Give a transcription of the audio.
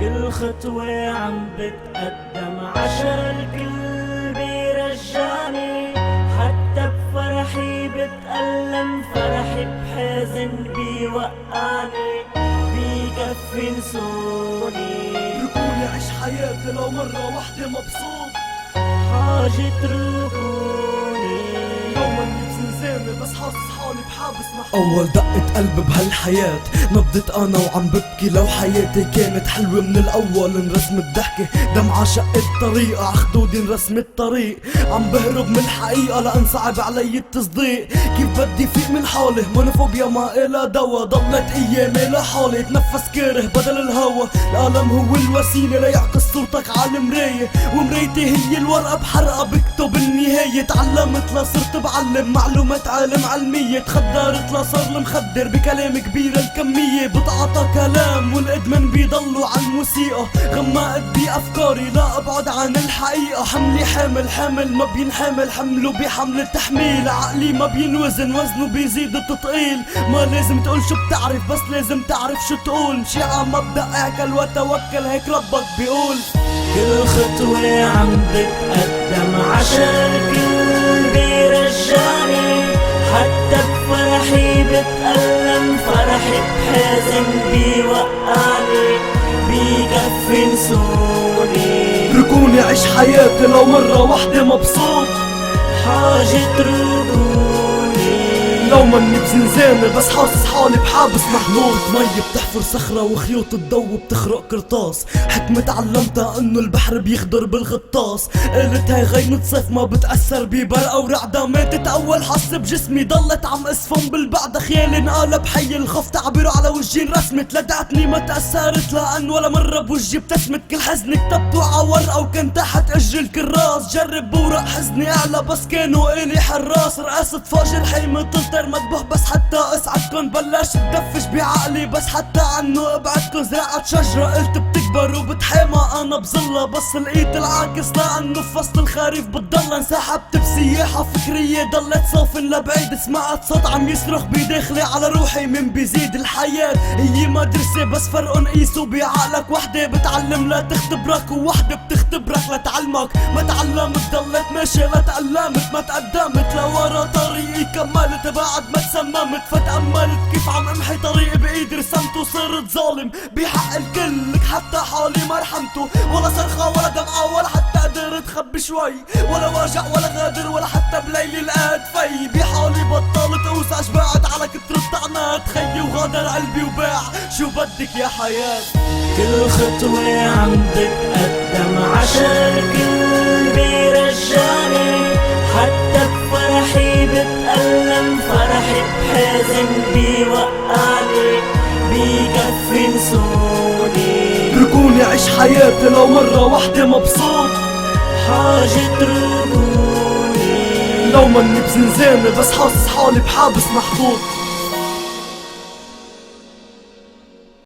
كل خطوة عم بتقدم عشر الكل بيرجعني، حتى بفرحي بتألم فرحي بحزن بيوقعني، بيكفي نسوني ركوني عيش حياتي لو مرة وحدة مبسوط، حاجة تركوني يوما بزنزانة بس حاسس حالي بحابس محبوب. أول دقة قلب بهالحياة نبضت أنا وعم ببكي، لو حياتي كانت حلوة من الأول انرسمت ضحكة، دمعة شقت طريقة عخدودي انرسمت طريق، عم بهرب من الحقيقة لأن صعب علي التصديق، كيف بدي فيق من حالي مونوفوبيا ما إلها دوا، ضلت أيامي لحالي اتنفس كاره بدل الهوا، الألم هو الوسيلة ليعكس صورتك على المراية، ومرايتي هي الورقة بحرقة بكتب النهاية، تعلمت لصرت بعلم معلومات عالم علمية، تخدرت لصار المخدر بكلام كبير الكمية، بتعطى كلام والادمن بيضلوا على الموسيقى، غمقت بأفكاري لا ابعد عن الحقيقة، حملي حامل ما بينحمل حمله بحمل التحميل، عقلي ما بينوزن وزنه بيزيد التطقيل، ما لازم تقول شو بتعرف بس لازم تعرف شو تقول، مشي على مبدأ اعكل وتوكل هيك ربك بيقول. كل خطوة عم بتقدم عشر الكل بيرجعني، حتى بفرحي بتألم فرحي بحزن بيوقعني، بيكفي نسوني ركوني عيش حياتي لو مرة وحدة مبسوط، حاجة تركوني لو مني بزنزانة بس حاسس حالي بحابس محبوس، مي بتحفر صخرة وخيوط الضو بتخرق قرطاس، حكمة تعلمتها انه البحر بيخضر بالغطاس، قلت هاي غيمة صيف ما بتأثر ببرقة ورعدة، ماتت اول حس بجسمي ضلت عم اسفن بالبعدة، خيالي انقلب حي الخوف تعبيره على وجهي رسمت، لدعتني ما تأثرت لأن ولا مرة بوجهي ابتسمت، كل حزني كتبته ع ورقة وكان تحت اجري الكراس، جرب بورق حزني اعلى بس كانوا الي حراس، رقصت فوق الحيمة تلطر مذبوح بس حتى اسعدكن، بلشت تدفش بعقلي بس حتى عنه ابعدكن، زرعت شجرة قلت بتكبر وبتحامى انا بظلها، بس لقيت العاكس لانه في فصل الخريف بتضل، انسحبت بسياحة فكرية ضلت صافن لبعيد، سمعت صوت عم يصرخ بداخلي على روحي من بيزيد الحياة، هي مدرسة بس فرقن قيسوا بعقلك، وحدة بتعلم لا تختبرك ووحدة بتختبرك لتعلمك، ما تعلمت ضلت ماشي لا تألمت، ما تقدمت لورا طريقي كملت، بعد ما تسممت فتأملت كيف عم امحي طريقي بايدي رسمت وصرت ظالم بحق الكل، حتى حالي ما رحمته، ولا صرخة ولا دمعة ولا حتى قدرت خبي شوي، ولا واجع ولا غادر ولا حتى بليلي لقيت في، بحالي بطلت اوسع شبعت على كتر الطعنات، خيي وغادر قلبي وباع شو بدك يا حياة. كل خطوة عم بتقدم عشر الكل بيرجعني، حتى بفرحي بتألم فرحي بحزن بيوقعني، بيكفي نسوني ركوني عيش حياتي لو مرة وحدة مبسوط، حاجة تركوني لو مني بزنزانة بس حاسس حالي بحابس محطوط.